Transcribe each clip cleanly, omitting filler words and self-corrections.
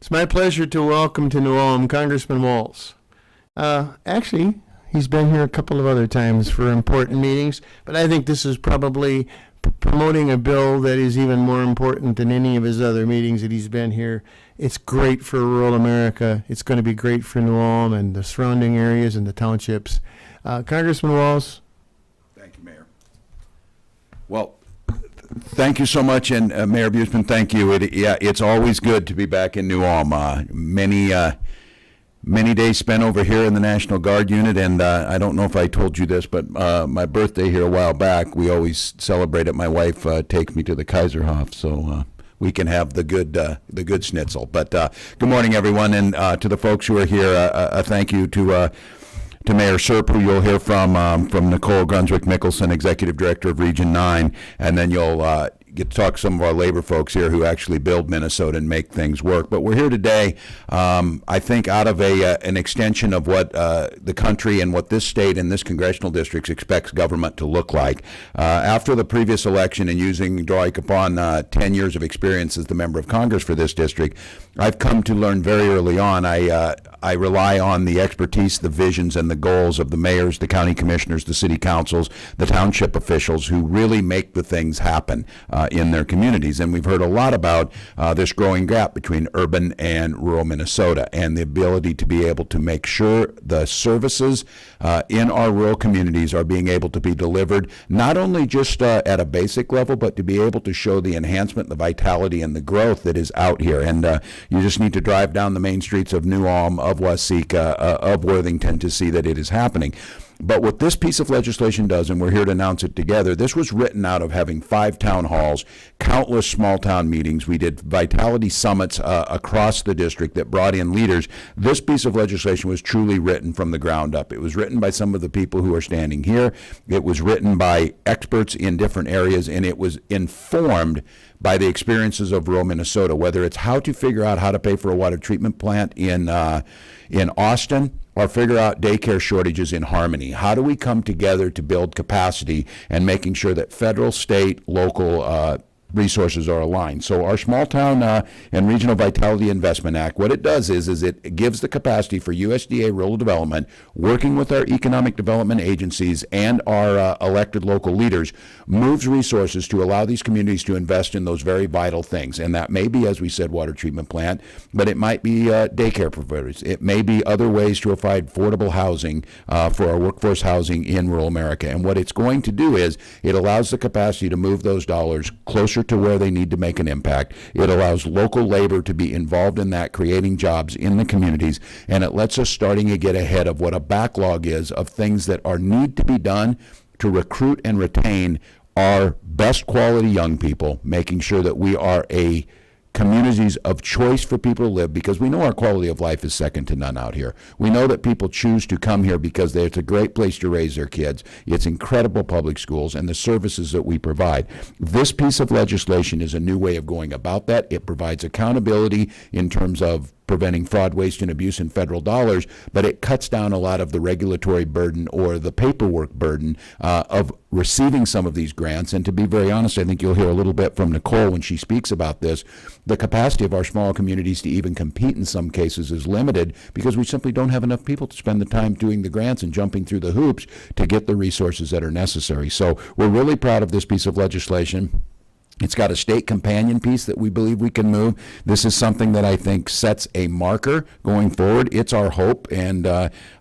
It's my pleasure to welcome to New Ulm Congressman Walz. Actually, he's been here a couple of other times for important meetings, but I think this is probably promoting a bill that is even more important than any of his other meetings that he's been here. It's great for rural America. It's going to be great for New Ulm and the surrounding areas and the townships. Congressman Walz. Thank you, Mayor. Well, thank you so much, and Mayor Buseman, thank you. It's always good to be back in New Ulm. Many days spent over here in the National Guard unit, and I don't know if I told you this, but my birthday here a while back, we always celebrate it. My wife takes me to the Kaiserhof, so we can have the good schnitzel. But good morning, everyone, and to the folks who are here, a thank you to Mayor Serp, who you'll hear from Nicole Grunswick-Mickelson, Executive Director of Region 9, and then you'll get to talk to some of our labor folks here who actually build Minnesota and make things work. But we're here today, I think, out of an extension of what the country and what this state and this congressional district expects government to look like. After the previous election and drawing upon 10 years of experience as the member of Congress for this district, I've come to learn very early on. I rely on the expertise, the visions, and the goals of the mayors, the county commissioners, the city councils, the township officials who really make the things happen in their communities. And we've heard a lot about this growing gap between urban and rural Minnesota and the ability to be able to make sure the services in our rural communities are being able to be delivered, not only just at a basic level, but to be able to show the enhancement, the vitality, and the growth that is out here. And you just need to drive down the main streets of New Ulm, of Waseca, of Worthington to see that it is happening. But what this piece of legislation does, and we're here to announce it together, this was written out of having 5 town halls, countless small town meetings. We did vitality summits across the district that brought in leaders. This piece of legislation was truly written from the ground up. It was written by some of the people who are standing here. It was written by experts in different areas, and it was informed by the experiences of rural Minnesota, whether it's how to figure out how to pay for a water treatment plant in Austin, or figure out daycare shortages in Harmony. How do we come together to build capacity and making sure that federal, state, local resources are aligned? So our Small Town and Regional Vitality Investment Act, what it does is it gives the capacity for USDA Rural Development, working with our economic development agencies and our elected local leaders, moves resources to allow these communities to invest in those very vital things. And that may be, as we said, water treatment plant, but it might be daycare providers. It may be other ways to provide affordable housing for our workforce housing in rural America. And what it's going to do is it allows the capacity to move those dollars closer to where they need to make an impact. It allows local labor to be involved in that, creating jobs in the communities, and it lets us starting to get ahead of what a backlog is of things that need to be done to recruit and retain our best quality young people, making sure that we are a communities of choice for people to live, because we know our quality of life is second to none out here. We know that people choose to come here because it's a great place to raise their kids. It's incredible public schools and the services that we provide. This piece of legislation is a new way of going about that. It provides accountability in terms of preventing fraud, waste, and abuse in federal dollars, but it cuts down a lot of the regulatory burden or the paperwork burden of receiving some of these grants. And to be very honest, I think you'll hear a little bit from Nicole when she speaks about this. The capacity of our small communities to even compete in some cases is limited because we simply don't have enough people to spend the time doing the grants and jumping through the hoops to get the resources that are necessary. So we're really proud of this piece of legislation. It's got a state companion piece that we believe we can move. This is something that I think sets a marker going forward. It's our hope, and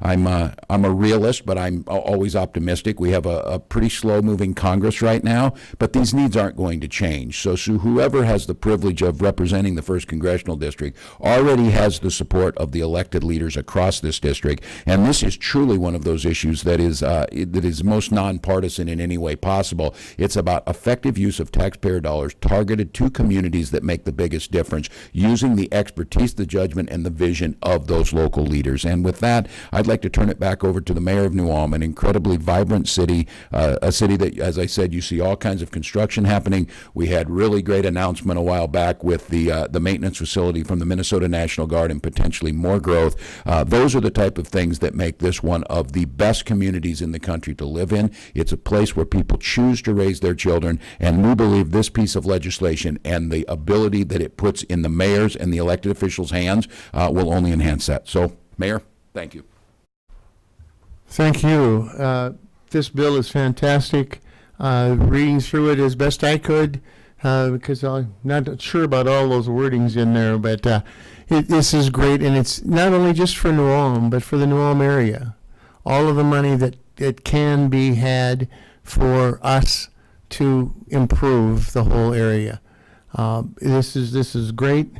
I'm a realist, but I'm always optimistic. We have a pretty slow-moving Congress right now, but these needs aren't going to change. So whoever has the privilege of representing the 1st Congressional District already has the support of the elected leaders across this district, and this is truly one of those issues that is most nonpartisan in any way possible. It's about effective use of taxpayer dollars targeted to communities that make the biggest difference, using the expertise, the judgment, and the vision of those local leaders. And with that, I'd like to turn it back over to the mayor of New Ulm, an incredibly vibrant city, a city that, as I said, you see all kinds of construction happening. We had really great announcement a while back with the maintenance facility from the Minnesota National Guard and potentially more growth. Those are the type of things that make this one of the best communities in the country to live in. It's a place where people choose to raise their children, and we believe this piece of legislation, and the ability that it puts in the mayor's and the elected officials' hands will only enhance that. So, Mayor, thank you. Thank you. This bill is fantastic. Reading through it as best I could, because I'm not sure about all those wordings in there, but this is great, and it's not only just for New Ulm, but for the New Ulm area. All of the money that can be had for us to improve the whole area. This is great,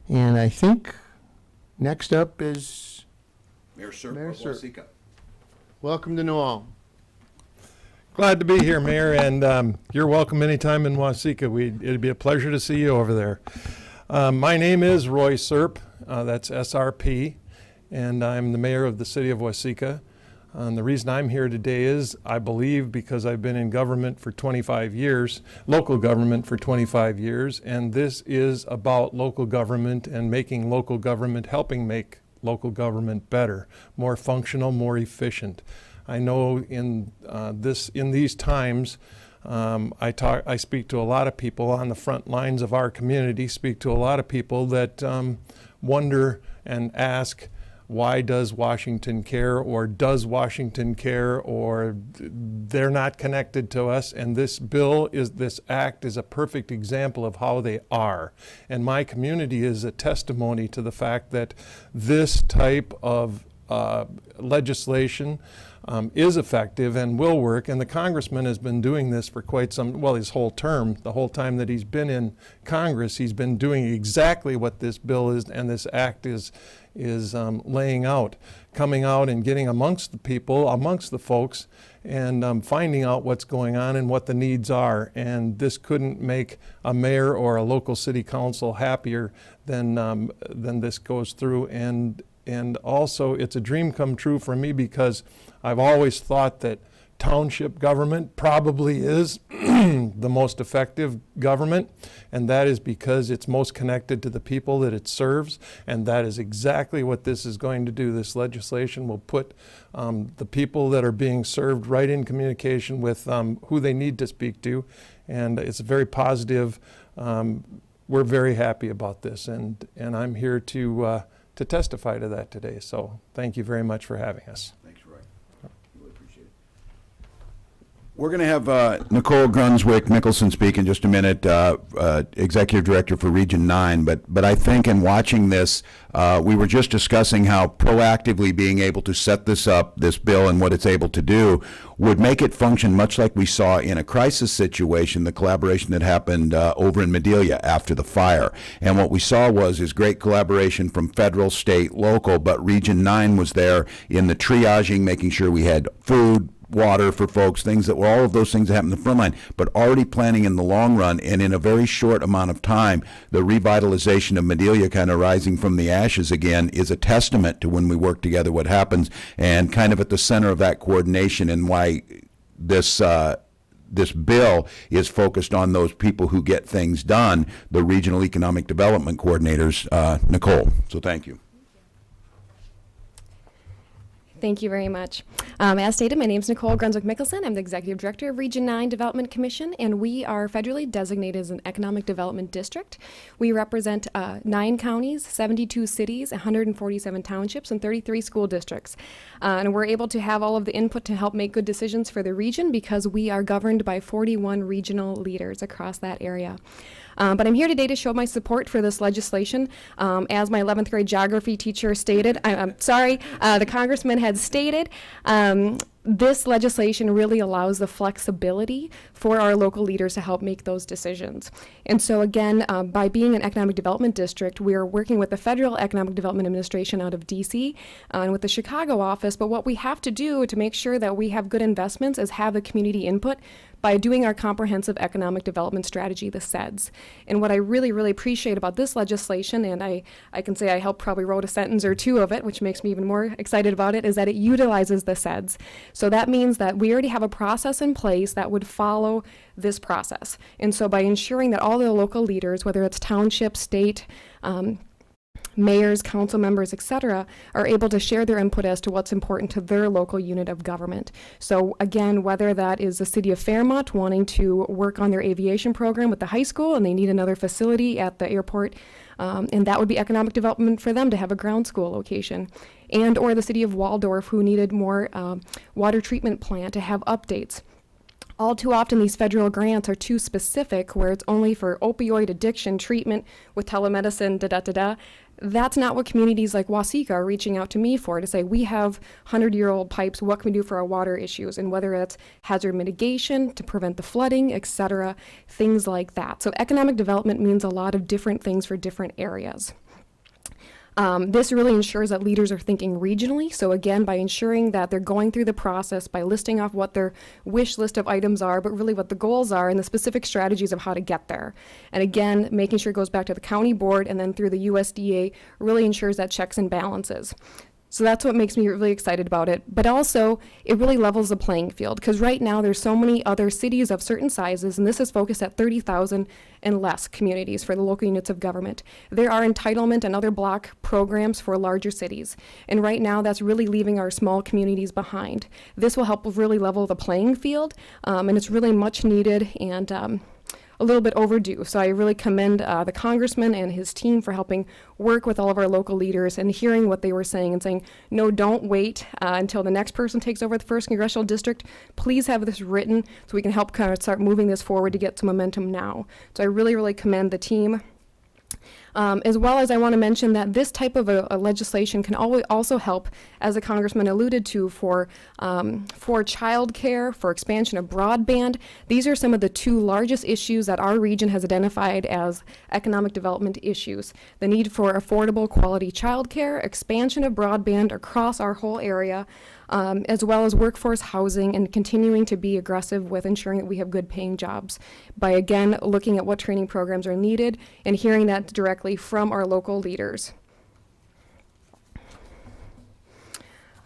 and I think next up is Mayor Serp Mayor of Serp. Waseca. welcome to New Ulm. Glad to be here, Mayor, and you're welcome anytime in Waseca. It'd be a pleasure to see you over there. My name is Roy Serp, that's SRP, and I'm the mayor of the city of Waseca. The reason I'm here today is, I believe, because I've been in government for 25 years, local government for 25 years, and this is about local government and making local government, helping make local government better, more functional, more efficient. I know in these times, I speak to a lot of people on the front lines of our community, speak to a lot of people that wonder and ask, why does Washington care, or does Washington care, or they're not connected to us? And this act is a perfect example of how they are. And my community is a testimony to the fact that this type of legislation is effective and will work, and the congressman has been doing this for quite his whole term. The whole time that he's been in Congress, he's been doing exactly what this bill is and this act is laying out, coming out and getting amongst the people, amongst the folks, and finding out what's going on and what the needs are. And this couldn't make a mayor or a local city council happier than this goes through. And also, it's a dream come true for me, because I've always thought that township government probably is the most effective government, and that is because it's most connected to the people that it serves, and that is exactly what this is going to do. This legislation will put the people that are being served right in communication with who they need to speak to, and it's very positive. We're very happy about this, and I'm here to testify to that today. So thank you very much for having us. Thanks, Roy. Really appreciate it. We're going to have Nicole Grunswick-Mickelson speak in just a minute, Executive Director for Region 9. But I think in watching this, we were just discussing how proactively being able to set this up, this bill, and what it's able to do would make it function much like we saw in a crisis situation, the collaboration that happened over in Medelia after the fire. And what we saw was great collaboration from federal, state, local, but Region 9 was there in the triaging, making sure we had food, water for folks, things that were all of those things that happen in the front line, but already planning in the long run. And in a very short amount of time, the revitalization of Medelia kind of rising from the ashes again is a testament to when we work together what happens, and kind of at the center of that coordination, and why this bill is focused on those people who get things done, the regional economic development coordinators. Nicole, so thank you. Thank you very much. As stated, my name is Nicole Grunswick-Mickelson. I'm the Executive Director of Region 9 Development Commission, and we are federally designated as an economic development district. We represent 9 counties, 72 cities, 147 townships, and 33 school districts. And we're able to have all of the input to help make good decisions for the region, because we are governed by 41 regional leaders across that area. But I'm here today to show my support for this legislation. As my 11th grade geography teacher stated, the congressman had stated, this legislation really allows the flexibility for our local leaders to help make those decisions. And so again, by being an economic development district, we are working with the Federal Economic Development Administration out of DC and with the Chicago office. But what we have to do to make sure that we have good investments is have the community input by doing our comprehensive economic development strategy, the CEDS. And what I really, really appreciate about this legislation, and I can say I helped probably wrote a sentence or two of it, which makes me even more excited about it, is that it utilizes the CEDS. So that means that we already have a process in place that would follow this process. And so by ensuring that all the local leaders, whether it's township, state, mayors, council members, etc., are able to share their input as to what's important to their local unit of government. So again, whether that is the city of Fairmont wanting to work on their aviation program with the high school and they need another facility at the airport, and that would be economic development for them to have a ground school location. And or the city of Waldorf, who needed more water treatment plant to have updates. All too often, these federal grants are too specific, where it's only for opioid addiction treatment with telemedicine, da-da-da-da. That's not what communities like Waseca are reaching out to me for, to say, we have 100-year-old pipes, what can we do for our water issues? And whether it's hazard mitigation to prevent the flooding, etc., things like that. So economic development means a lot of different things for different areas. This really ensures that leaders are thinking regionally. So again, by ensuring that they're going through the process, by listing off what their wish list of items are, but really what the goals are and the specific strategies of how to get there. And again, making sure it goes back to the county board and then through the USDA really ensures that checks and balances. So that's what makes me really excited about it. But also, it really levels the playing field, because right now there's so many other cities of certain sizes, and this is focused at 30,000 and less communities for the local units of government. There are entitlement and other block programs for larger cities. And right now, that's really leaving our small communities behind. This will help really level the playing field, and it's really much needed and a little bit overdue. So I really commend the congressman and his team for helping work with all of our local leaders and hearing what they were saying and saying, no, don't wait until the next person takes over the 1st Congressional District. Please have this written so we can help kind of start moving this forward to get some momentum now. So I really, really commend the team. As well as I want to mention that this type of a legislation can also help, as the congressman alluded to, for child care, for expansion of broadband. These are some of the 2 largest issues that our region has identified as economic development issues. The need for affordable quality child care, expansion of broadband across our whole area, as well as workforce housing, and continuing to be aggressive with ensuring that we have good paying jobs by, again, looking at what training programs are needed and hearing that directly from our local leaders.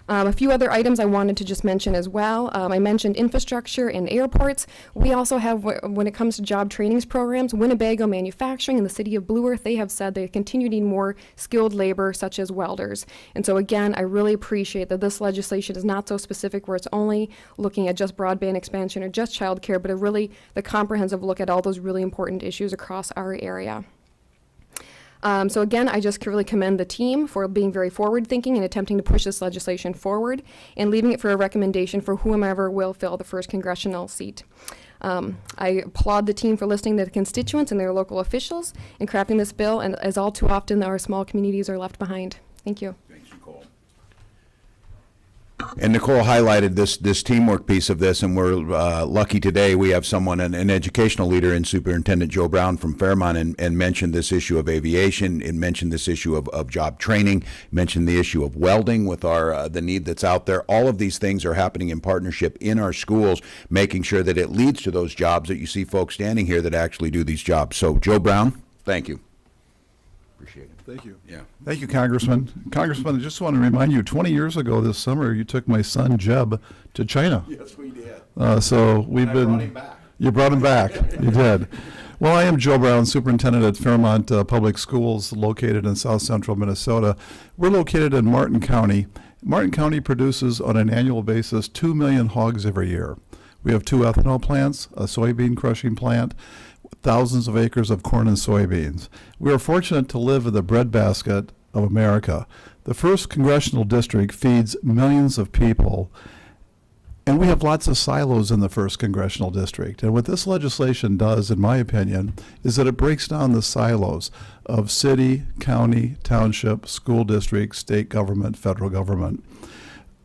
A few other items I wanted to just mention as well. I mentioned infrastructure and airports. We also have, when it comes to job trainings programs, Winnebago Manufacturing and the city of Blue Earth, they have said they continue to need more skilled labor, such as welders. And so again, I really appreciate that this legislation is not so specific where it's only looking at just broadband expansion or just childcare, but a really the comprehensive look at all those really important issues across our area. So again, I just really commend the team for being very forward-thinking and attempting to push this legislation forward and leaving it for a recommendation for whomever will fill the 1st congressional seat. I applaud the team for listening to the constituents and their local officials in crafting this bill, and as all too often, our small communities are left behind. Thank you. Thanks, Nicole. And Nicole highlighted this teamwork piece of this, and we're lucky today we have someone, an educational leader in Superintendent Joe Brown from Fairmont, and mentioned this issue of aviation, and mentioned this issue of job training, mentioned the issue of welding with our the need that's out there. All of these things are happening in partnership in our schools, making sure that it leads to those jobs that you see folks standing here that actually do these jobs. So Joe Brown, thank you. Appreciate it. Thank you. Yeah. Thank you, Congressman. Congressman, I just want to remind you, 20 years ago this summer, you took my son Jeb to China. Yes, we did. So we've been. Brought him back. You brought him back. You did. Well, I am Joe Brown, superintendent at Fairmont Public Schools, located in south central Minnesota. We're located in Martin County. Martin County produces on an annual basis 2 million hogs every year. We have 2 ethanol plants, a soybean crushing plant, thousands of acres of corn and soybeans. We are fortunate to live in the breadbasket of America. The 1st Congressional District feeds millions of people, and we have lots of silos in the 1st Congressional District. And what this legislation does, in my opinion, is that it breaks down the silos of city, county, township, school district, state government, federal government.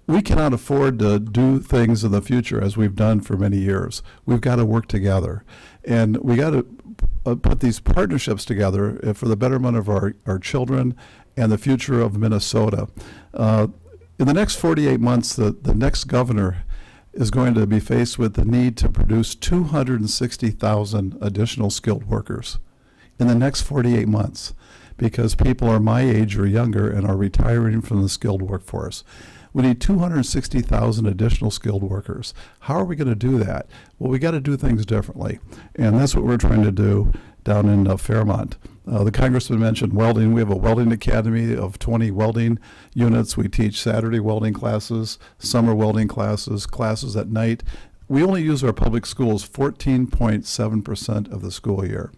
We cannot afford to do things in the future as we've done for many years. We've got to work together. And we got to put these partnerships together for the betterment of our children and the future of Minnesota. In the next 48 months, the next governor is going to be faced with the need to produce 260,000 additional skilled workers in the next 48 months, because people are my age or younger and are retiring from the skilled workforce. We need 260,000 additional skilled workers. How are we going to do that? Well, we got to do things differently, and that's what we're trying to do down in Fairmont. The congressman mentioned welding. We have a welding academy of 20 welding units. We teach Saturday welding classes, summer welding classes, classes at night. We only use our public schools 14.7% of the school year.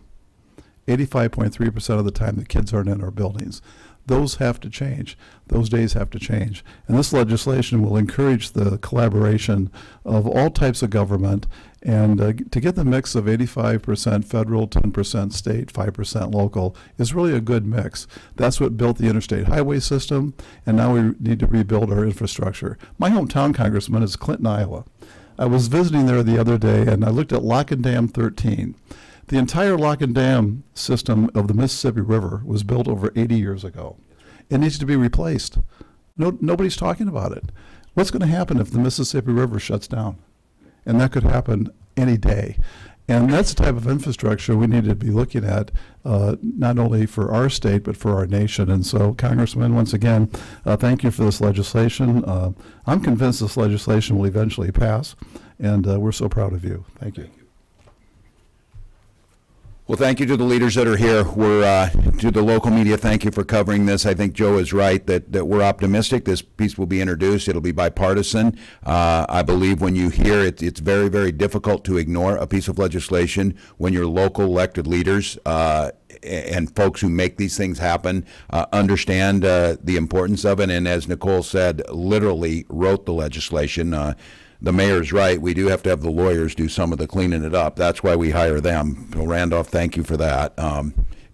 85.3% of the time the kids aren't in our buildings. Those have to change. Those days have to change. And this legislation will encourage the collaboration of all types of government, and to get the mix of 85% federal, 10% state, 5% local is really a good mix. That's what built the interstate highway system, and now we need to rebuild our infrastructure. My hometown congressman is Clinton, Iowa. I was visiting there the other day, and I looked at Lock and Dam 13. The entire lock and dam system of the Mississippi River was built over 80 years ago. It needs to be replaced. Nobody's talking about it. What's going to happen if the Mississippi River shuts down? And that could happen any day. And that's the type of infrastructure we need to be looking at, not only for our state, but for our nation. And so, Congressman, once again, thank you for this legislation. I'm convinced this legislation will eventually pass, and we're so proud of you. Thank you. Well, thank you to the leaders that are here. To the local media, thank you for covering this. I think Joe is right that we're optimistic. This piece will be introduced. It'll be bipartisan. I believe when you hear it, it's very, very difficult to ignore a piece of legislation when your local elected leaders and folks who make these things happen understand the importance of it. And as Nicole said, literally wrote the legislation. The mayor's right. We do have to have the lawyers do some of the cleaning it up. That's why we hire them. Bill Randolph, thank you for that, to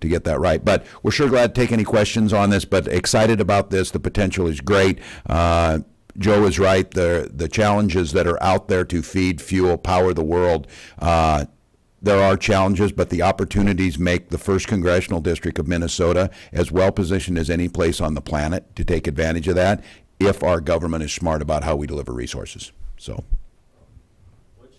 get that right. But we're sure glad to take any questions on this, but excited about this. The potential is great. Joe is right. The challenges that are out there to feed, fuel, power the world, there are challenges, but the opportunities make the 1st Congressional District of Minnesota as well positioned as any place on the planet to take advantage of that if our government is smart about how we deliver resources. So, which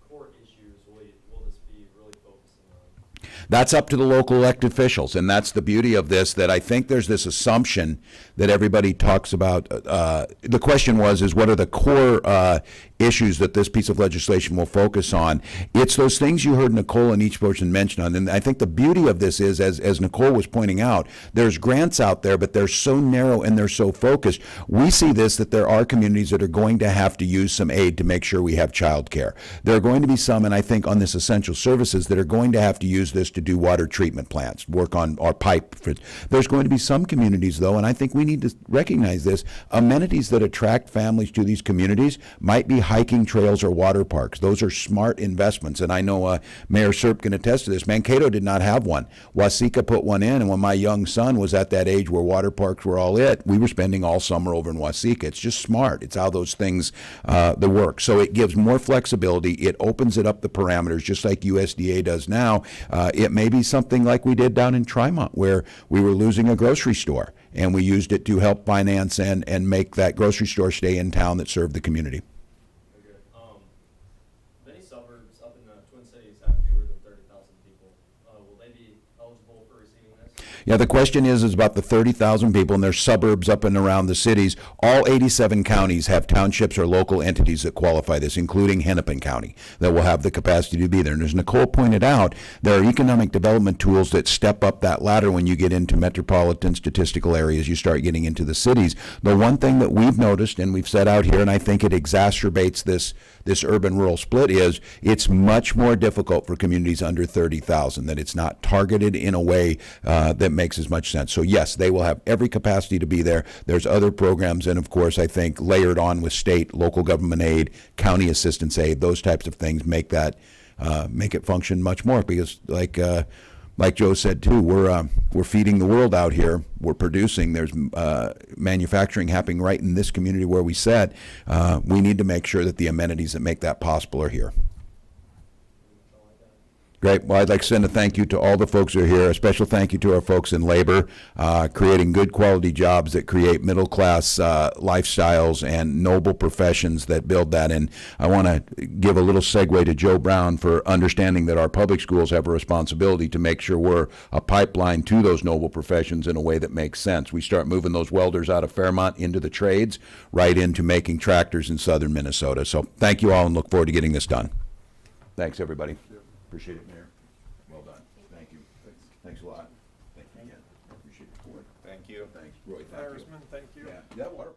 core issues will this be really focusing on? that's up to the local elected officials, and that's the beauty of this, that I think there's this assumption that everybody talks about. The question is what are the core issues that this piece of legislation will focus on? It's those things you heard Nicole and each person mention on. And I think the beauty of this is, as Nicole was pointing out, there's grants out there, but they're so narrow and they're so focused. We see this, that there are communities that are going to have to use some aid to make sure we have child care. There are going to be some, and I think on this essential services, that are going to have to use this to do water treatment plants, work on our pipe. There's going to be some communities, though, and I think we need to recognize this, amenities that attract families to these communities might be hiking trails or water parks. Those are smart investments, and I know Mayor Serp can attest to this. Mankato did not have one. Waseca put one in, and when my young son was at that age where water parks were all we were spending all summer over in Waseca. It's just smart. It's how those things that work. So it gives more flexibility. It opens it up the parameters, just like USDA does now. It may be something like we did down in Trimont, where we were losing a grocery store, and we used it to help finance and make that grocery store stay in town that served the community. Many suburbs up in the Twin Cities have fewer than 30,000 people. Will they be eligible for receiving this? Yeah, the question is about the 30,000 people, and there's suburbs up and around the cities. All 87 counties have townships or local entities that qualify this, including Hennepin County, that will have the capacity to be there. And as Nicole pointed out, there are economic development tools that step up that ladder when you get into metropolitan statistical areas, you start getting into the cities. The one thing that we've noticed, and we've set out here, and I think it exacerbates this urban-rural split, is it's much more difficult for communities under 30,000, that it's not targeted in a way that makes as much sense. So yes, they will have every capacity to be there. There's other programs, and of course, I think layered on with state, local government aid, county assistance aid, those types of things make that make it function much more. Because like Joe said too, we're feeding the world out here. We're producing. There's manufacturing happening right in this community where we said we need to make sure that the amenities that make that possible are here. Great. Well, I'd like to send a thank you to all the folks who are here. A special thank you to our folks in labor, creating good quality jobs that create middle class lifestyles and noble professions that build that. And I want to give a little segue to Joe Brown for understanding that our public schools have a responsibility to make sure we're a pipeline to those noble professions in a way that makes sense. We start moving those welders out of Fairmont into the trades, right into making tractors in southern Minnesota. So thank you all, and look forward to getting this done. Thanks, everybody. Appreciate it, Mayor. Well done. Thank you. Congressman. Thank you. Yeah, that water